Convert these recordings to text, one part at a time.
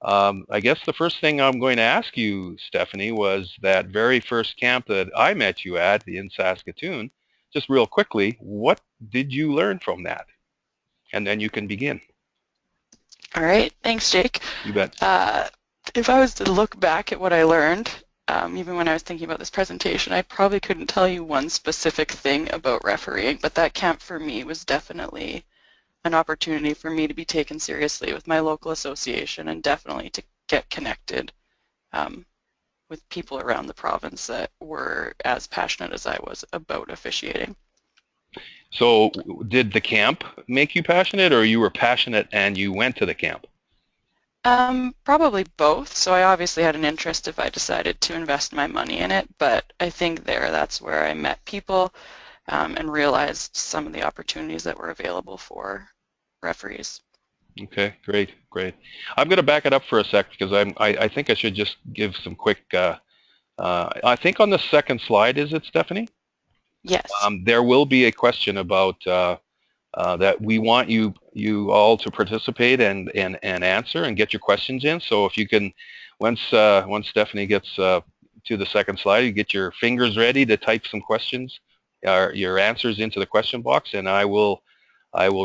And I guess the first thing I'm going to ask you, Stephanie, was that very first camp that I met you at in Saskatoon. Just real quickly, what did you learn from that? And then you can begin. All right, thanks, Jake. You bet. If I was to look back at what I learned, even when I was thinking about this presentation, I probably couldn't tell you one specific thing about refereeing, but that camp for me was definitely an opportunity for me to be taken seriously with my local association and definitely to get connected with people around the province that were as passionate as I was about officiating. So did the camp make you passionate, or you were passionate and you went to the camp? Probably both. So I obviously had an interest if I decided to invest my money in it, but I think that's where I met people and realized some of the opportunities that were available for referees. Okay, great, great. I'm going to back it up for a sec because I think I should just give some quick. I think on the second slide, is it, Stephanie? Yes. There will be a question about that we want you all to participate and answer and get your questions in. So if you can, once Stephanie gets to the second slide, you get your fingers ready to type some questions, your answers into the question box, and I will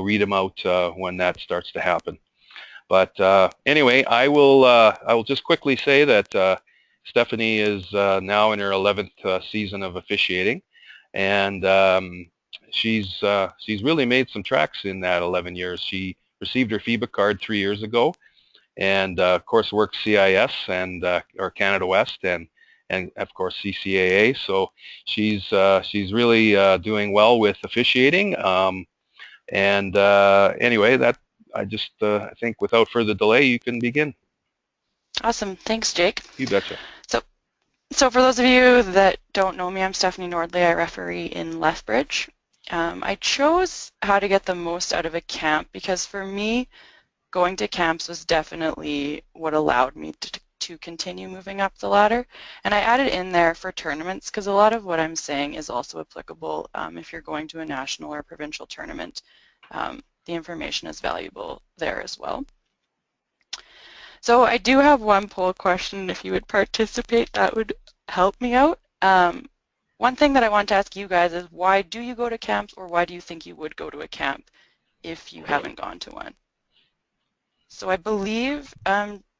read them out when that starts to happen. But anyway, I will just quickly say that Stephanie is now in her 11th season of officiating, and she's really made some tracks in that 11 years. She received her FIBA card 3 years ago, and of course worked CIS and or Canada West and of course CCAA. So she's really doing well with officiating. And anyway, that I think without further delay, you can begin. Awesome. Thanks, Jake. You betcha. So for those of you that don't know me, I'm Stephanie Nordlee. I referee in Lethbridge. I chose how to get the most out of a camp because for me, going to camps was definitely what allowed me to continue moving up the ladder. And I added in there for tournaments because a lot of what I'm saying is also applicable if you're going to a national or provincial tournament. The information is valuable there as well. So I do have one poll question. If you would participate, that would help me out. One thing that I want to ask you guys is why do you go to camps, or why do you think you would go to a camp if you haven't gone to one? So I believe,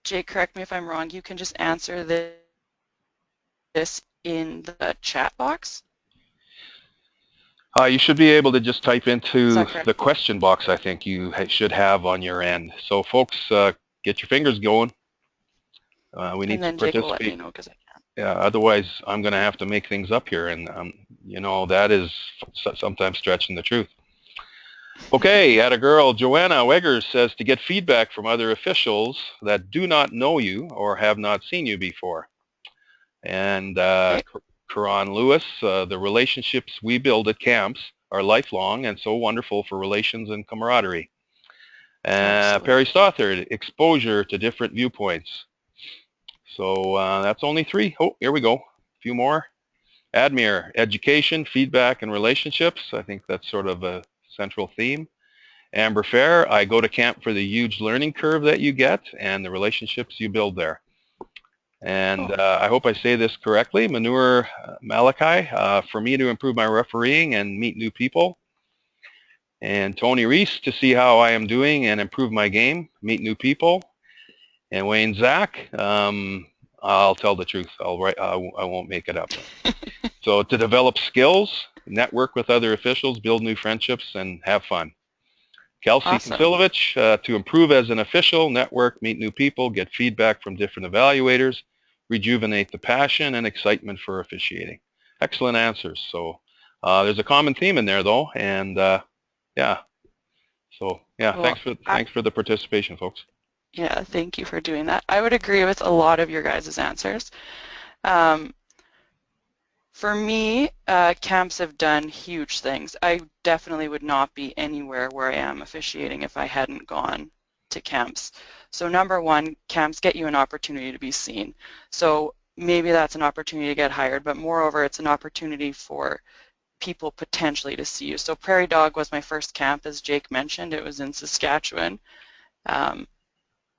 Jake, correct me if I'm wrong, you can just answer this in the chat box. You should be able to just type into the correct? question box, I think you should have on your end. So folks, get your fingers going. We need to participate. Jake will let me know because I can't. Yeah, otherwise I'm going to have to make things up here, and you know, that is sometimes stretching the truth. Okay, at a girl, Joanna Weggers says to get feedback from other officials that do not know you or have not seen you before. And Karan Lewis, the relationships we build at camps are lifelong and so wonderful for relations and camaraderie. Perry Stothard, exposure to different viewpoints. So that's only 3. Oh, here we go. A few more. Admir, education, feedback, and relationships. I think that's sort of a central theme. Amber Fair, I go to camp for the huge learning curve that you get and the relationships you build there. And I hope I say this correctly. Manur Malachi, for me to improve my refereeing and meet new people. And Tony Reese, to see how I am doing and improve my game, meet new people. And Wayne Zach, I'll tell the truth. I won't make it up. So to develop skills, network with other officials, build new friendships, and have fun. Kelsey Konsilovich, to improve as an official, network, meet new people, get feedback from different evaluators, rejuvenate the passion and excitement for officiating. Excellent answers. So there's a common theme in there, though, and yeah. So yeah, well, thanks for the participation, folks. Yeah, thank you for doing that. I would agree with a lot of your guys' answers. For me, camps have done huge things. I definitely would not be anywhere where I am officiating if I hadn't gone to camps. So number one, camps get you an opportunity to be seen. So maybe that's an opportunity to get hired, but moreover, it's an opportunity for people potentially to see you. So Prairie Dog was my first camp, as Jake mentioned. It was in Saskatchewan.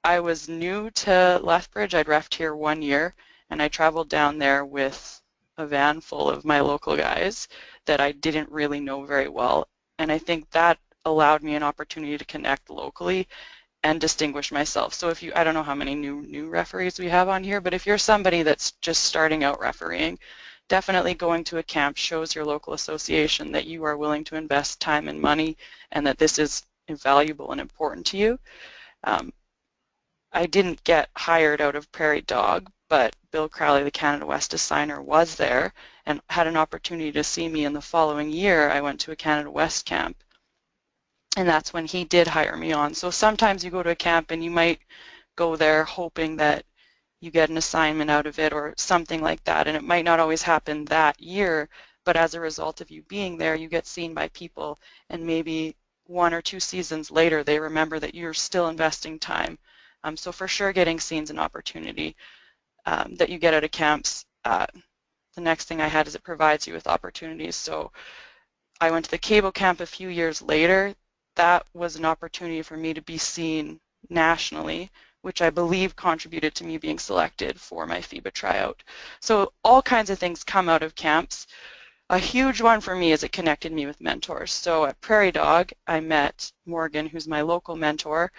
I I was new to Lethbridge. I'd refed here 1 year, and I traveled down there with a van full of my local guys that I didn't really know very well. And I think that allowed me an opportunity to connect locally and distinguish myself. So if you, I don't know how many new referees we have on here, but if you're somebody that's just starting out refereeing, definitely going to a camp shows your local association that you are willing to invest time and money and that this is valuable and important to you. I didn't get hired out of Prairie Dog, but Bill Crowley, the Canada West assigner, was there and had an opportunity to see me in the following year. I went to a Canada West camp, and that's when he did hire me on. So sometimes you go to a camp and you might go there hoping that you get an assignment out of it or something like that, and it might not always happen that year, but as a result of you being there, you get seen by people, and maybe 1 or 2 seasons later they remember that you're still investing time. So for sure, getting seen is an opportunity that you get out of camps. The next thing I had is it provides you with opportunities. So I went to the cable camp a few years later. That was an opportunity for me to be seen nationally, which I believe contributed to me being selected for my FIBA tryout. So all kinds of things come out of camps. A huge one for me is it connected me with mentors. So at Prairie Dog, I met Morgan, who's my local mentor,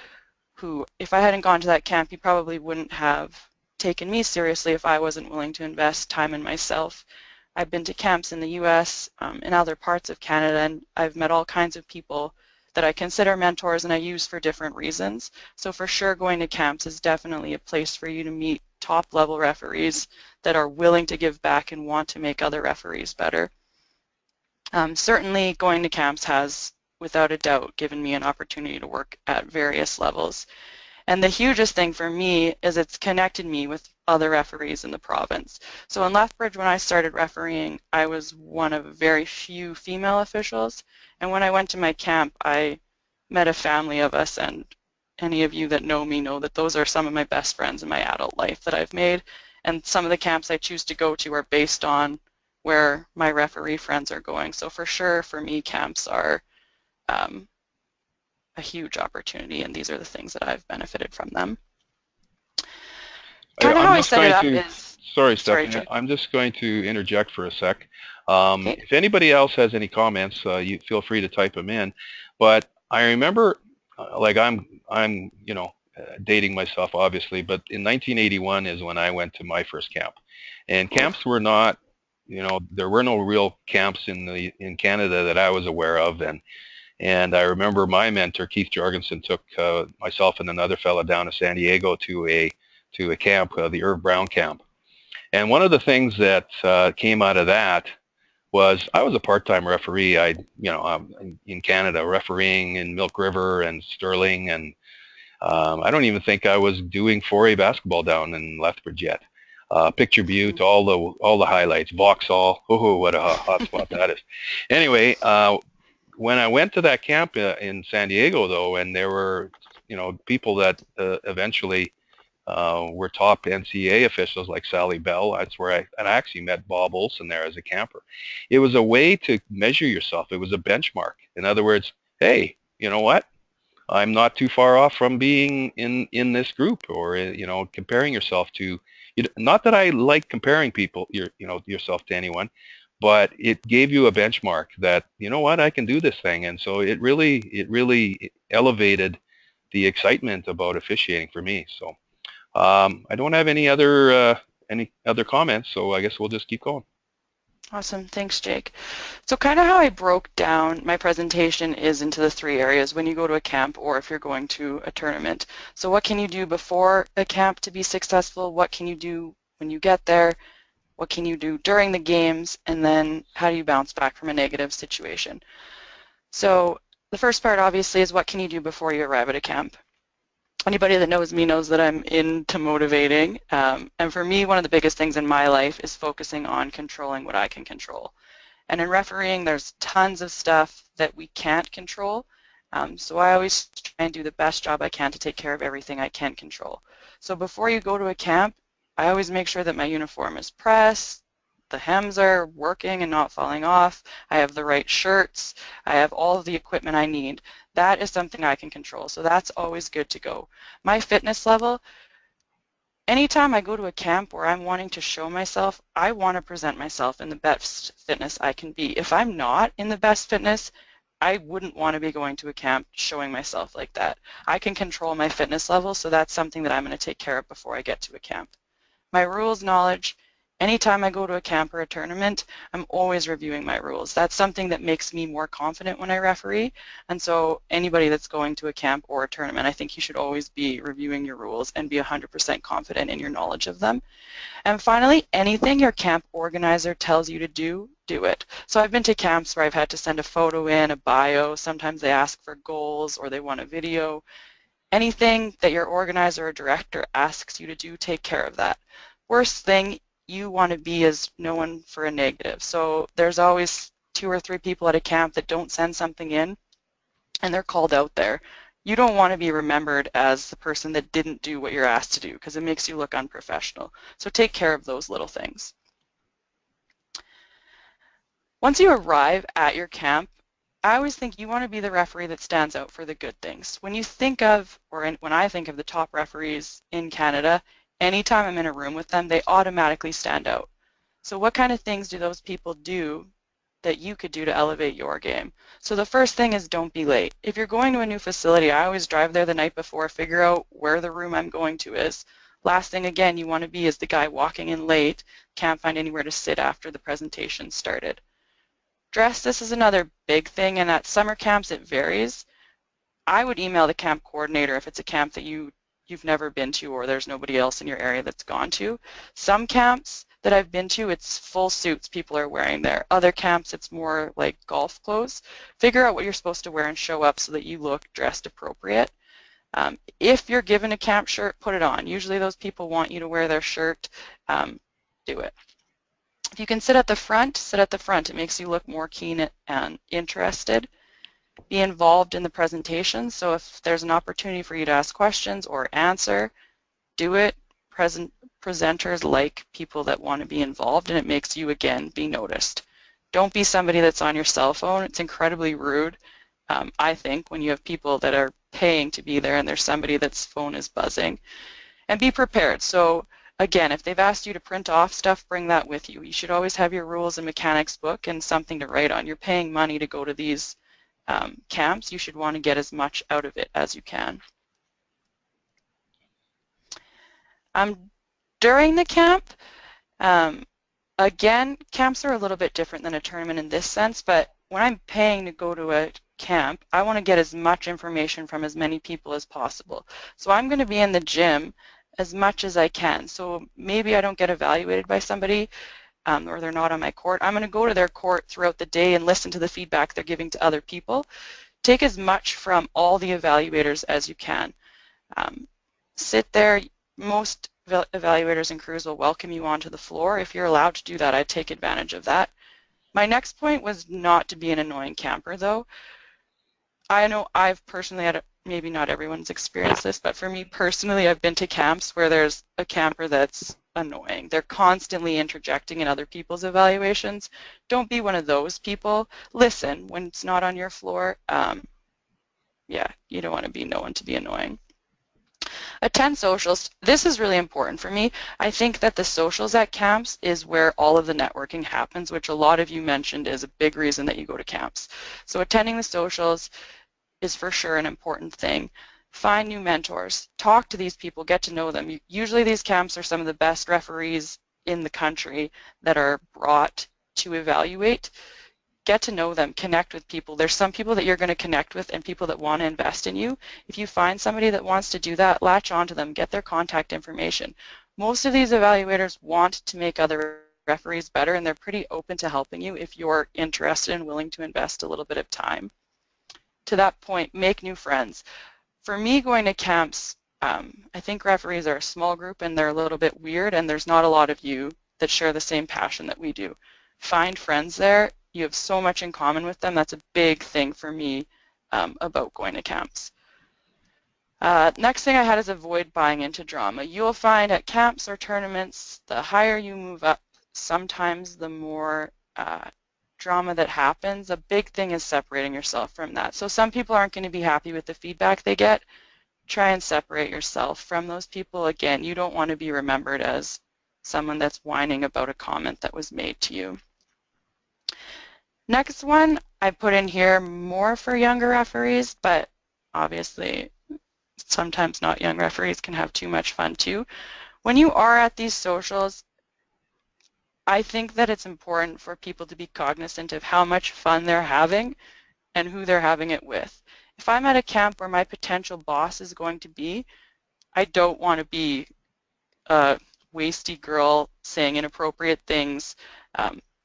who, if I hadn't gone to that camp, he probably wouldn't have taken me seriously if I wasn't willing to invest time in myself. I've been to camps in the US, in other parts of Canada, and I've met all kinds of people that I consider mentors and I use for different reasons. So for sure, going to camps is definitely a place for you to meet top-level referees that are willing to give back and want to make other referees better. Certainly, going to camps has, without a doubt, given me an opportunity to work at various levels. And the hugest thing for me is it's connected me with other referees in the province. So in Lethbridge, when I started refereeing, I was one of very few female officials. And when I went to my camp, I met a family of us, and any of you that know me know that those are some of my best friends in my adult life that I've made. And some of the camps I choose to go to are based on where my referee friends are going. So for sure, for me, camps are a huge opportunity, and these are the things that I've benefited from them. Kind of how I set it up is... Sorry, Stephanie, I'm just going to interject for a sec. Okay. If anybody else has any comments, you feel free to type them in. But I remember, like I'm you know, dating myself obviously, but in 1981 is when I went to my first camp, and camps were not, you know, there were no real camps in Canada that I was aware of, and I remember my mentor Keith Jorgensen took myself and another fellow down to San Diego to a camp, the Irv Brown camp. And one of the things that came out of that was I was a part-time referee. In Canada, refereeing in Milk River and Sterling, and I don't even think I was doing 4A basketball down in Lethbridge yet. Picture Butte, all the highlights, Vauxhall. Oh, what a hot spot that is. Anyway, when I went to that camp in San Diego, though, and there were, you know, people that eventually were top NCAA officials like Sally Bell. That's where I actually met Bob Olson there as a camper. It was a way to measure yourself. It was a benchmark. In other words, hey, you know what? I'm not too far off from being in this group, or you know, comparing yourself to. Not that I like comparing people, yourself to anyone, but it gave you a benchmark that, you know what, I can do this thing, and so it really elevated the excitement about officiating for me. So I don't have any other comments, so I guess we'll just keep going. Awesome, thanks, Jake. So kind of how I broke down my presentation is into the 3 areas when you go to a camp or if you're going to a tournament. So what can you do before a camp to be successful? What can you do when you get there? What can you do during the games? And then how do you bounce back from a negative situation? So the first part obviously is what can you do before you arrive at a camp? Anybody that knows me knows that I'm into motivating, and for me, one of the biggest things in my life is focusing on controlling what I can control. And in refereeing, there's tons of stuff that we can't control, so I always try and do the best job I can to take care of everything I can control. So before you go to a camp, I always make sure that my uniform is pressed, the hems are working and not falling off, I have the right shirts, I have all of the equipment I need. That is something I can control, so that's always good to go. My fitness level, anytime I go to a camp where I'm wanting to show myself, I want to present myself in the best fitness I can be. If I'm not in the best fitness, I wouldn't want to be going to a camp showing myself like that. I can control my fitness level, so that's something that I'm going to take care of before I get to a camp. My rules knowledge, anytime I go to a camp or a tournament, I'm always reviewing my rules. That's something that makes me more confident when I referee. And so anybody that's going to a camp or a tournament, I think you should always be reviewing your rules and be 100% confident in your knowledge of them. And finally, anything your camp organizer tells you to do, do it. So I've been to camps where I've had to send a photo in, a bio. Sometimes they ask for goals or they want a video. Anything that your organizer or director asks you to do, take care of that. Worst thing you want to be is known for a negative. So there's always 2 or 3 people at a camp that don't send something in and they're called out there. You don't want to be remembered as the person that didn't do what you're asked to do because it makes you look unprofessional. So take care of those little things. Once you arrive at your camp, I always think you want to be the referee that stands out for the good things. When you think of, when I think of the top referees in Canada, anytime I'm in a room with them, they automatically stand out. So what kind of things do those people do that you could do to elevate your game? So the first thing is don't be late. If you're going to a new facility, I always drive there the night before, figure out where the room I'm going to is. Last thing, again, you want to be is the guy walking in late, can't find anywhere to sit after the presentation started. Dress, this is another big thing, and at summer camps it varies. I would email the camp coordinator if it's a camp that you've never been to or there's nobody else in your area that's gone to. Some camps that I've been to, it's full suits people are wearing there. Other camps, it's more like golf clothes. Figure out what you're supposed to wear and show up so that you look dressed appropriate. If you're given a camp shirt, put it on. Usually those people want you to wear their shirt. Do it. If you can sit at the front, sit at the front. It makes you look more keen and interested. Be involved in the presentation. So if there's an opportunity for you to ask questions or answer, do it. Presenters like people that want to be involved, and it makes you, again, be noticed. Don't be somebody that's on your cell phone. It's incredibly rude, I think, when you have people that are paying to be there and there's somebody that's phone is buzzing. And be prepared. So again, if they've asked you to print off stuff, bring that with you. You should always have your rules and mechanics book and something to write on. You're paying money to go to these camps. You should want to get as much out of it as you can. During the camp, again, camps are a little bit different than a tournament in this sense, but when I'm paying to go to a camp, I want to get as much information from as many people as possible. So I'm going to be in the gym as much as I can. So maybe I don't get evaluated by somebody or they're not on my court. I'm going to go to their court throughout the day and listen to the feedback they're giving to other people. Take as much from all the evaluators as you can. Sit there. Most evaluators and crews will welcome you onto the floor. If you're allowed to do that, I'd take advantage of that. My next point was not to be an annoying camper, though. I know I've personally had, maybe not everyone's experienced this, but for me personally, I've been to camps where there's a camper that's annoying. They're constantly interjecting in other people's evaluations. Don't be one of those people. Listen when it's not on your floor. Yeah, you don't want to be known to be annoying. Attend socials. This is really important for me. I think that the socials at camps is where all of the networking happens, which a lot of you mentioned is a big reason that you go to camps. So attending the socials is for sure an important thing. Find new mentors. Talk to these people. Get to know them. Usually these camps are some of the best referees in the country that are brought to evaluate. Get to know them, connect with people. There's some people that you're going to connect with and people that want to invest in you. If you find somebody that wants to do that, latch onto them, get their contact information. Most of these evaluators want to make other referees better, and they're pretty open to helping you if you're interested and willing to invest a little bit of time. To that point, make new friends. For me, going to camps, I think referees are a small group and they're a little bit weird, and there's not a lot of you that share the same passion that we do. Find friends there. You have so much in common with them. That's a big thing for me about going to camps. Next thing I had is avoid buying into drama. You'll find at camps or tournaments, the higher you move up, sometimes the more drama that happens, a big thing is separating yourself from that. So some people aren't going to be happy with the feedback they get. Try and separate yourself from those people. Again, you don't want to be remembered as someone that's whining about a comment that was made to you. Next one, I put in here more for younger referees, but obviously sometimes not young referees can have too much fun too. When you are at these socials, I think that it's important for people to be cognizant of how much fun they're having and who they're having it with. If I'm at a camp where my potential boss is going to be, I don't want to be a wasty girl saying inappropriate things.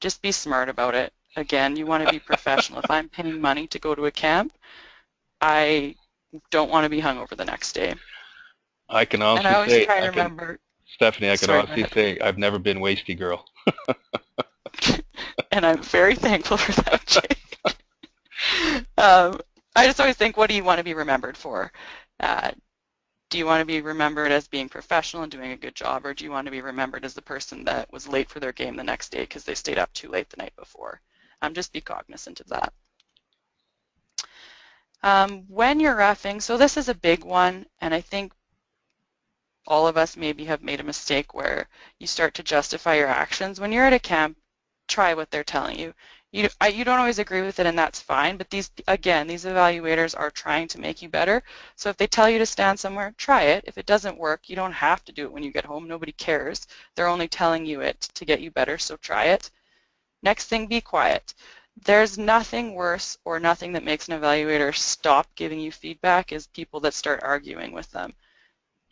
Just be smart about it. Again, you want to be professional. If I'm paying money to go to a camp, I don't want to be hungover the next day. I can And I always honestly say, try to remember. Stephanie, I can Sorry, honestly say I've never been wasty girl. And I'm very thankful for that, Jake. I just always think, what do you want to be remembered for? Do you want to be remembered as being professional and doing a good job, or do you want to be remembered as the person that was late for their game the next day because they stayed up too late the night before? Just be cognizant of that. When you're reffing, so this is a big one, and I think all of us maybe have made a mistake where you start to justify your actions. When you're at a camp, try what they're telling you. You don't always agree with it, and that's fine, but these evaluators are trying to make you better. So if they tell you to stand somewhere, try it. If it doesn't work, you don't have to do it when you get home. Nobody cares. They're only telling you it to get you better, so try it. Next thing, be quiet. There's nothing worse or nothing that makes an evaluator stop giving you feedback is people that start arguing with them.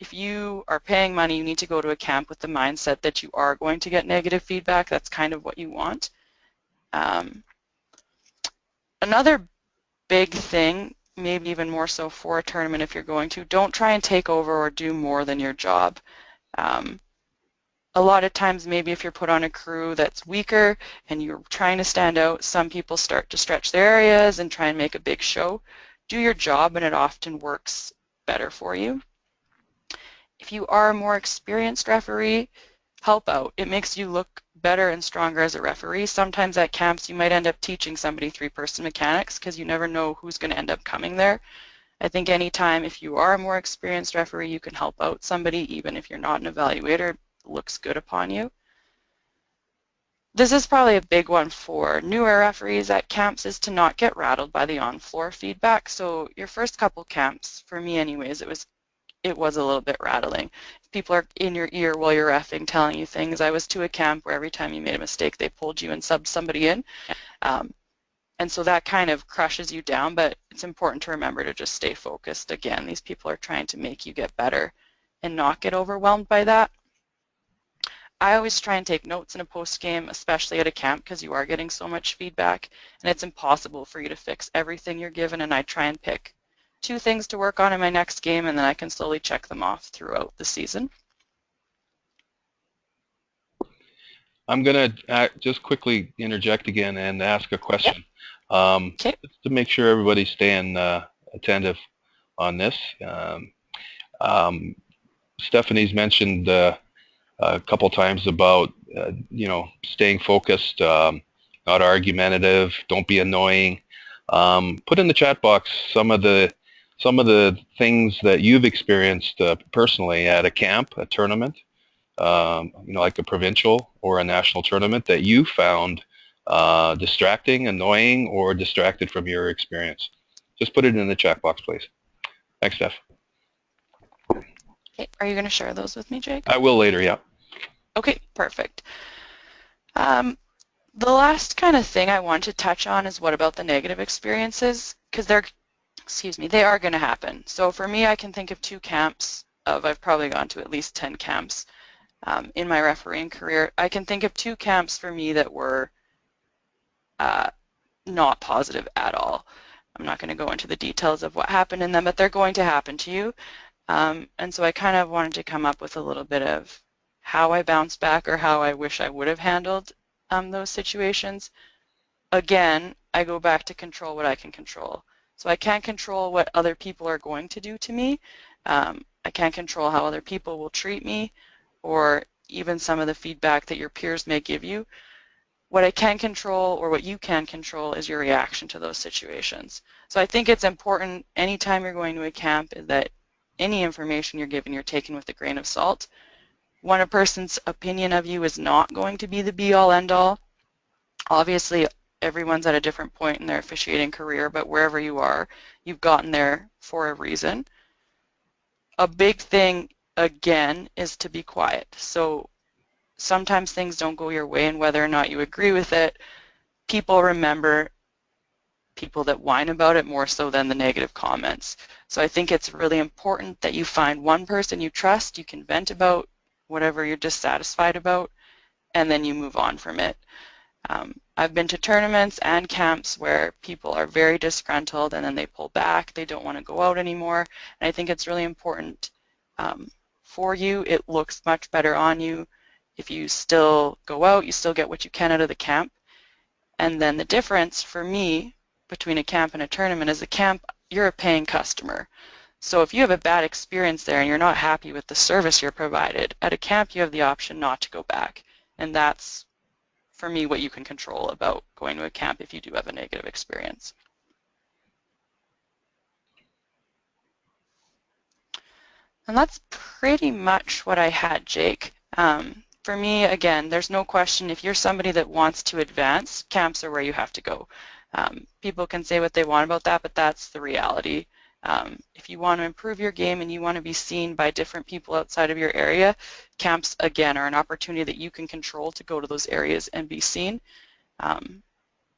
If you are paying money, you need to go to a camp with the mindset that you are going to get negative feedback. That's kind of what you want. Another big thing, maybe even more so for a tournament if you're going to, don't try and take over or do more than your job. A lot of times, maybe if you're put on a crew that's weaker and you're trying to stand out, some people start to stretch their areas and try and make a big show. Do your job, and it often works better for you. If you are a more experienced referee, help out. It makes you look better and stronger as a referee. Sometimes at camps you might end up teaching somebody three-person mechanics because you never know who's going to end up coming there. I think anytime if you are a more experienced referee, you can help out somebody, even if you're not an evaluator, it looks good upon you. This is probably a big one for newer referees at camps, is to not get rattled by the on-floor feedback. So your first couple camps, for me anyways, it was a little bit rattling. People are in your ear while you're reffing, telling you things. I was to a camp where every time you made a mistake, they pulled you and subbed somebody in. And so that kind of crushes you down, but it's important to remember to just stay focused. Again, these people are trying to make you get better and not get overwhelmed by that. I always try and take notes in a post-game, especially at a camp, because you are getting so much feedback, and it's impossible for you to fix everything you're given, and I try and pick 2 things to work on in my next game, and then I can slowly check them off throughout the season. I'm going to just quickly interject again and ask a question. Okay. Just to make sure everybody's staying attentive on this. Stephanie's mentioned a couple times about staying focused, not argumentative, don't be annoying. Put in the chat box some of the things that you've experienced personally at a camp, a tournament, like a provincial or a national tournament that you found distracting, annoying, or distracted from your experience. Just put it in the chat box, please. Thanks, Steph. Okay. Are you going to share those with me, Jake? I will later, yeah. Okay, perfect. The last kind of thing I want to touch on is what about the negative experiences, because they are going to happen. So for me, I can think of 2 camps I've probably gone to at least 10 camps in my refereeing career. I can think of 2 camps for me that were not positive at all. I'm not going to go into the details of what happened in them, but they're going to happen to you. And so I kind of wanted to come up with a little bit of how I bounced back or how I wish I would have handled those situations. Again, I go back to control what I can control. So I can't control what other people are going to do to me. I can't control how other people will treat me, or even some of the feedback that your peers may give you. What I can control, or what you can control, is your reaction to those situations. So I think it's important anytime you're going to a camp that any information you're given, you're taken with a grain of salt. One person's opinion of you is not going to be the be-all, end-all. Obviously, everyone's at a different point in their officiating career, but wherever you are, you've gotten there for a reason. A big thing, again, is to be quiet. So sometimes things don't go your way, and whether or not you agree with it, people remember people that whine about it more so than the negative comments. So I think it's really important that you find one person you trust, you can vent about whatever you're dissatisfied about, and then you move on from it. I've been to tournaments and camps where people are very disgruntled and then they pull back, they don't want to go out anymore, and I think it's really important for you. It looks much better on you if you still go out, you still get what you can out of the camp. And then the difference for me between a camp and a tournament is a camp, you're a paying customer. So if you have a bad experience there and you're not happy with the service you're provided, at a camp you have the option not to go back. And that's, for me, what you can control about going to a camp if you do have a negative experience. And that's pretty much what I had, Jake. For me, again, there's no question, if you're somebody that wants to advance, camps are where you have to go. People can say what they want about that, but that's the reality. If you want to improve your game and you want to be seen by different people outside of your area, camps, again, are an opportunity that you can control to go to those areas and be seen.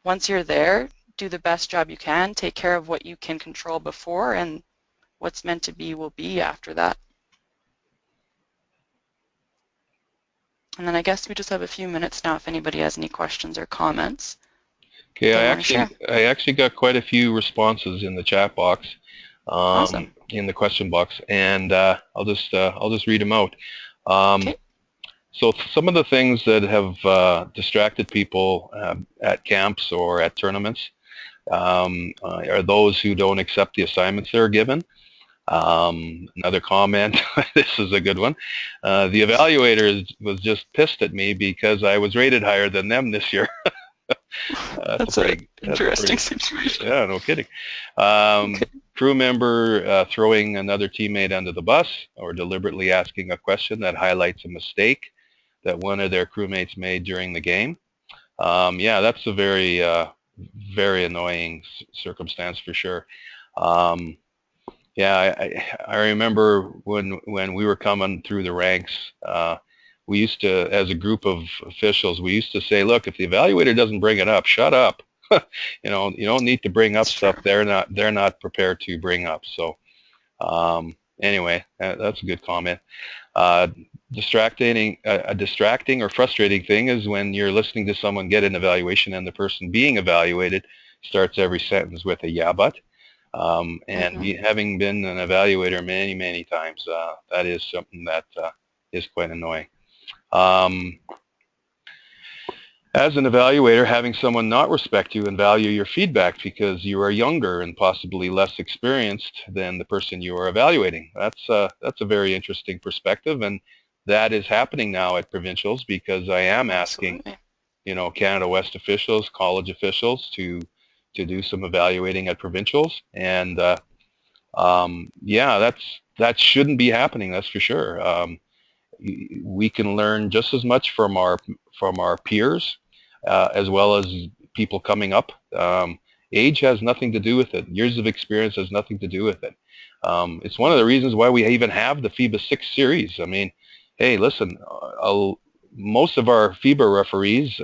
Once you're there, do the best job you can, take care of what you can control before, and what's meant to be will be after that. And then I guess we just have a few minutes now if anybody has any questions or comments. Okay, I actually got quite a few responses in the chat box, Awesome. in the question box, and I'll just read them out. Okay. So some of the things that have distracted people at camps or at tournaments are those who don't accept the assignments they're given. Another comment, this is a good one. The evaluator was just pissed at me because I was rated higher than them this year. That's an interesting situation. Yeah, no kidding. Crew member throwing another teammate under the bus or deliberately asking a question that highlights a mistake that one of their crewmates made during the game. Yeah, that's a very, very annoying circumstance for sure. Yeah, I remember when we were coming through the ranks, we used to, as a group of officials, we used to say, look, if the evaluator doesn't bring it up, shut up. You know, you don't need to bring up stuff they're not prepared to bring up. So anyway, that's a good comment. A distracting or frustrating thing is when you're listening to someone get an evaluation and the person being evaluated starts every sentence with a yeah, but. And having been an evaluator many, many times, that is something that is quite annoying. As an evaluator, having someone not respect you and value your feedback because you are younger and possibly less experienced than the person you are evaluating. That's a very interesting perspective, and that is happening now at provincials because I am asking, you know, Canada West officials, college officials to do some evaluating at provincials, and yeah, that shouldn't be happening. That's for sure. We can learn just as much from our peers as well as people coming up. Age has nothing to do with it. Years of experience has nothing to do with it. It's one of the reasons why we even have the FIBA 6 series. I mean, hey, listen, most of our FIBA referees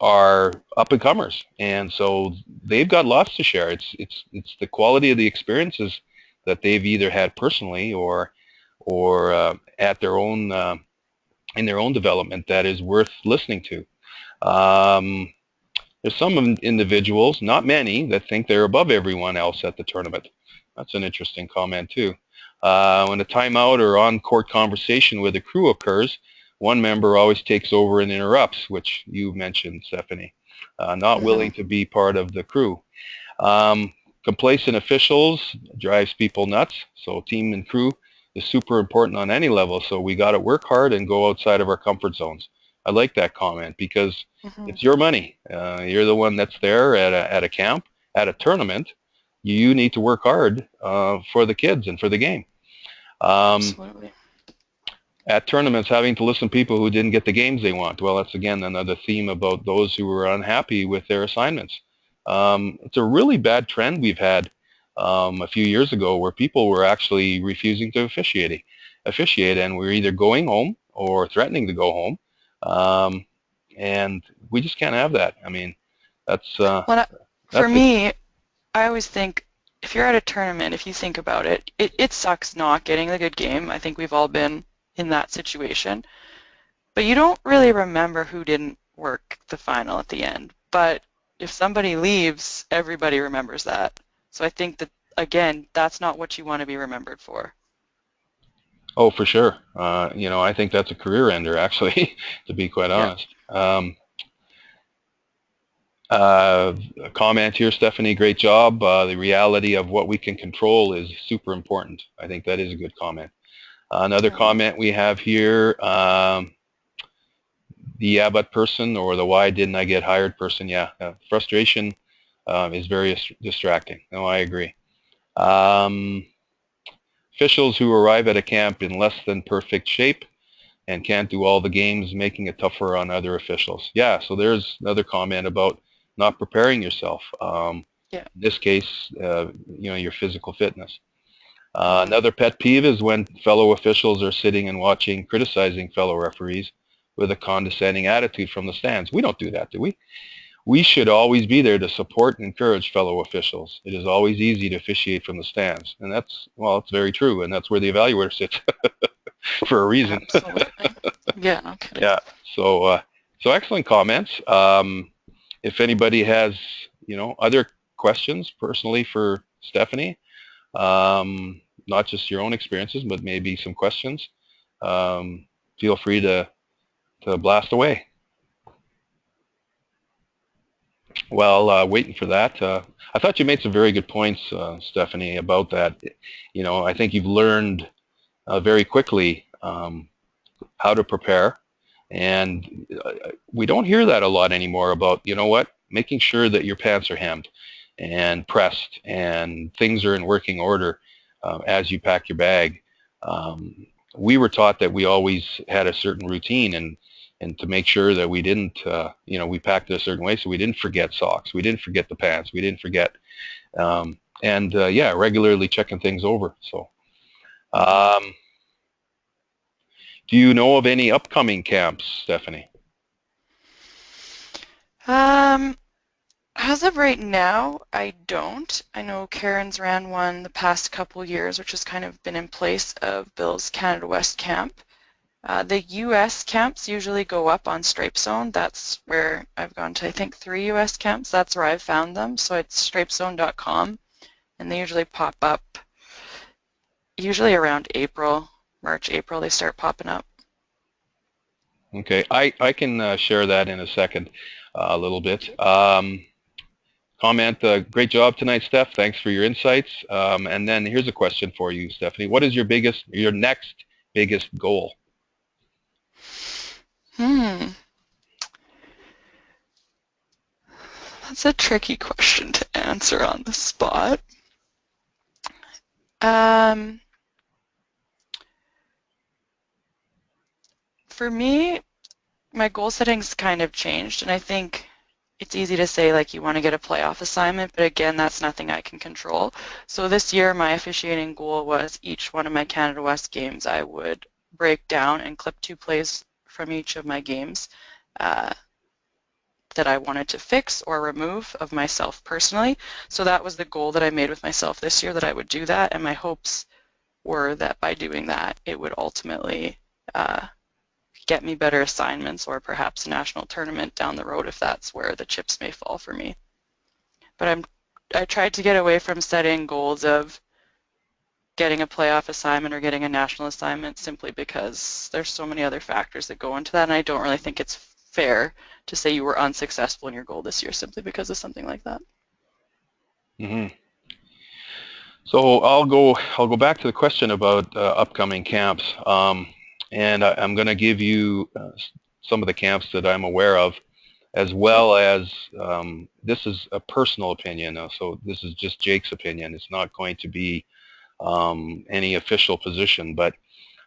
are up-and-comers, and so they've got lots to share. It's the quality of the experiences that they've either had personally or at their own in their own development that is worth listening to. There's some individuals, not many, that think they're above everyone else at the tournament. That's an interesting comment too. When a timeout or on-court conversation with a crew occurs, one member always takes over and interrupts, which you mentioned, Stephanie, not willing to be part of the crew. Complacent officials drives people nuts, so team and crew is super important on any level, so we got to work hard and go outside of our comfort zones. I like that comment because Mm-hmm. it's your money. You're the one that's there at a camp, at a tournament. You need to work hard for the kids and for the game. Um, Absolutely. at tournaments, having to listen to people who didn't get the games they want. Well, that's again another theme about those who were unhappy with their assignments. It's a really bad trend we've had a few years ago where people were actually refusing to officiate, and we're either going home or threatening to go home. And we just can't have that. I mean, that's Well, for that's a, me, I always think if you're at a tournament, if you think about it, it sucks not getting the good game. I think we've all been in that situation. But you don't really remember who didn't work the final at the end. But if somebody leaves, everybody remembers that. So I think that, again, that's not what you want to be remembered for. oh, for sure. I think that's a career ender, actually, to be quite Yeah. honest. A comment here, Stephanie, great job. The reality of what we can control is super important. I think that is a good comment. Another comment we have here, the yeah but person or the why didn't I get hired person. Yeah, frustration is very distracting. No, I agree. Officials who arrive at a camp in less than perfect shape and can't do all the games, making it tougher on other officials. Yeah, so there's another comment about not preparing yourself. Yeah. In this case, your physical fitness. Another pet peeve is when fellow officials are sitting and watching, criticizing fellow referees with a condescending attitude from the stands. We don't do that, do we? We should always be there to support and encourage fellow officials. It is always easy to officiate from the stands. And it's very true. And that's where the evaluator sits for a reason. Absolutely. Yeah, no kidding. Yeah. So excellent comments. If anybody has, other questions personally for Stephanie, not just your own experiences, but maybe some questions, feel free to blast away. Well, waiting for that, I thought you made some very good points, Stephanie, about that. I think you've learned very quickly how to prepare, and we don't hear that a lot anymore about, making sure that your pants are hemmed and pressed and things are in working order as you pack your bag. We were taught that we always had a certain routine and to make sure that we didn't, we packed it a certain way so we didn't forget socks, we didn't forget the pants, we didn't forget, regularly checking things over. So, do you know of any upcoming camps, Stephanie? As of right now, I don't. I know Karen's ran one the past couple years, which has kind of been in place of Bill's Canada West camp. The U.S. camps usually go up on Stripe Zone. That's where I've gone to, I think, 3 U.S. camps. That's where I've found them. So it's stripezone.com, and they usually pop up usually around March, April, they start popping up. Okay, I can share that in a second a little bit. Comment, great job tonight, Steph. Thanks for your insights. And then here's a question for you, Stephanie. What is your next biggest goal? That's a tricky question to answer on the spot. For me, my goal setting's kind of changed, and I think it's easy to say like you want to get a playoff assignment, but again, that's nothing I can control. So this year, my officiating goal was each one of my Canada West games I would break down and clip 2 plays from each of my games that I wanted to fix or remove of myself personally. So that was the goal that I made with myself this year, that I would do that, and my hopes were that by doing that, it would ultimately get me better assignments or perhaps a national tournament down the road if that's where the chips may fall for me. But I tried to get away from setting goals of getting a playoff assignment or getting a national assignment simply because there's so many other factors that go into that, and I don't really think it's fair to say you were unsuccessful in your goal this year simply because of something like that. Mm-hmm. So I'll go back to the question about upcoming camps. And I'm going to give you some of the camps that I'm aware of, as well as this is a personal opinion. So this is just Jake's opinion. It's not going to be any official position, but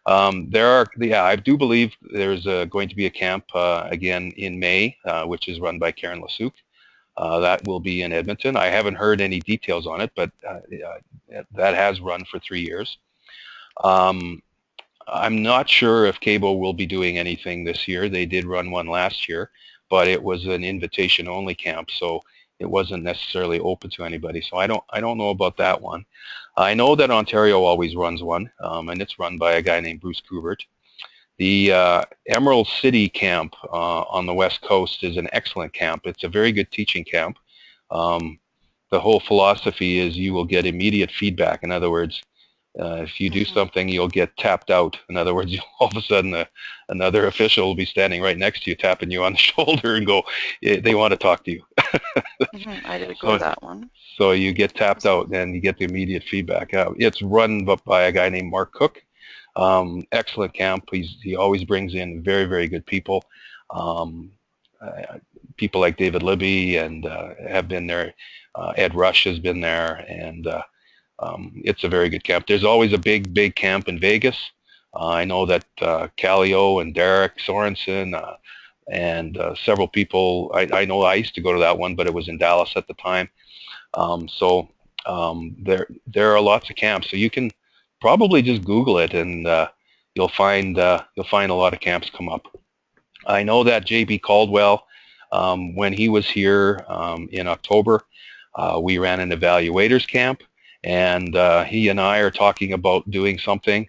I do believe there's going to be a camp again in May, which is run by Karen Lasuk. That will be in Edmonton. I haven't heard any details on it, but that has run for 3 years. I'm not sure if Cabo will be doing anything this year. They did run one last year, but it was an invitation-only camp, so it wasn't necessarily open to anybody. So I don't know about that one. I know that Ontario always runs one, and it's run by a guy named Bruce Kubert. The Emerald City camp on the West Coast is an excellent camp. It's a very good teaching camp. The whole philosophy is you will get immediate feedback. In other words, if you do something, you'll get tapped out. In other words, all of a sudden another official will be standing right next to you, tapping you on the shoulder and go, they want to talk to you. I did go to that one. So you get tapped out and you get the immediate feedback. It's run by a guy named Mark Cook. Excellent camp. He always brings in very, very good people. People like David Libby and have been there. Ed Rush has been there, and it's a very good camp. There's always a big camp in Vegas. I know that Callio and Derek Sorensen and several people, I know I used to go to that one, but it was in Dallas at the time. There are lots of camps, so you can probably just Google it, and you'll find a lot of camps come up. I know that J.B. Caldwell, when he was here in October, we ran an evaluators camp, and he and I are talking about doing something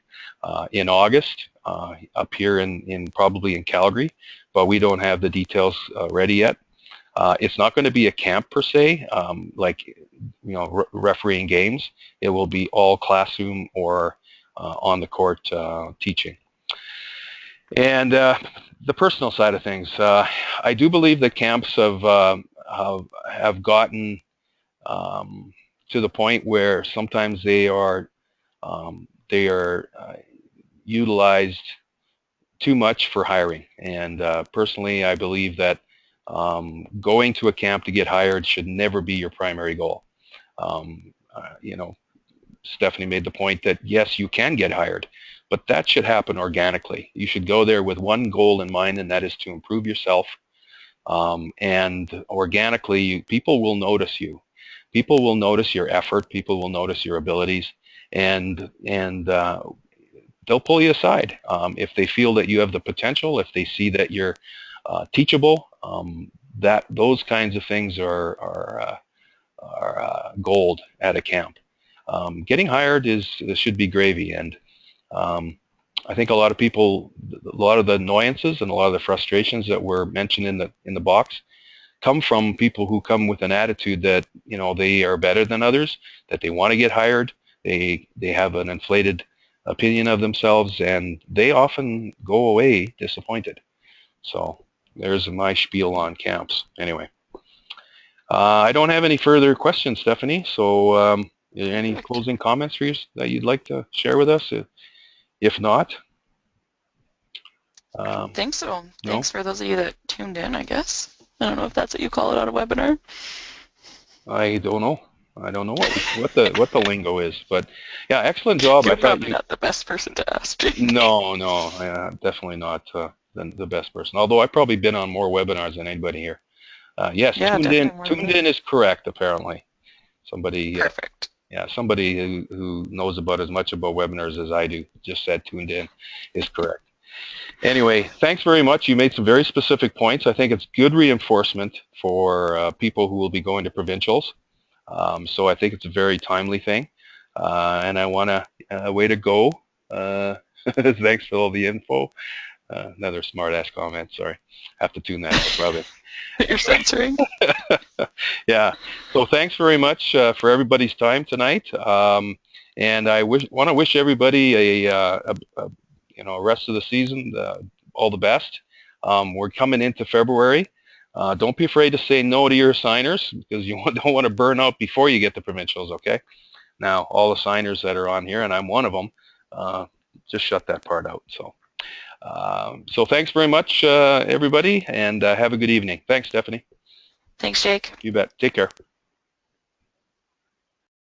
in August up here in probably in Calgary, but we don't have the details ready yet. It's not going to be a camp per se, like refereeing games. It will be all classroom or on the court teaching. And the personal side of things, I do believe that camps have gotten to the point where sometimes they are utilized too much for hiring. And personally, I believe that going to a camp to get hired should never be your primary goal. Stephanie made the point that yes, you can get hired, but that should happen organically. You should go there with one goal in mind, and that is to improve yourself. And organically, people will notice you. People will notice your effort. People will notice your abilities, and they'll pull you aside if they feel that you have the potential. If they see that you're teachable, those kinds of things are gold at a camp. Getting hired should be gravy, and I think a lot of the annoyances and a lot of the frustrations that were mentioned in the box come from people who come with an attitude that they are better than others, that they want to get hired, they have an inflated opinion of themselves, and they often go away disappointed. So there's my spiel on camps. Anyway, I don't have any further questions, Stephanie. So any closing comments for you that you'd like to share with us? If not, I don't think so. No? Thanks for those of you that tuned in, I guess. I don't know if that's what you call it on a webinar. I don't know. I don't know what the lingo is, but yeah, excellent job. You're probably not the best person to ask. No, definitely not the best person. Although I've probably been on more webinars than anybody here. Yes, yeah, tuned in is correct. Apparently, somebody. Perfect. Somebody who knows about as much about webinars as I do just said tuned in is correct. Anyway, thanks very much. You made some very specific points. I think it's good reinforcement for people who will be going to provincials. So I think it's a very timely thing. And I want to, way to go. Thanks for all the info. Another smart-ass comment, sorry. Have to tune that out, probably. You're censoring? Yeah. So thanks very much for everybody's time tonight. And I want to wish everybody a rest of the season, all the best. We're coming into February. Don't be afraid to say no to your signers, because you don't want to burn out before you get the provincials, okay? Now, all the signers that are on here, and I'm one of them, just shut that part out. So So thanks very much, everybody, and have a good evening. Thanks, Stephanie. Thanks, Jake. You bet. Take care.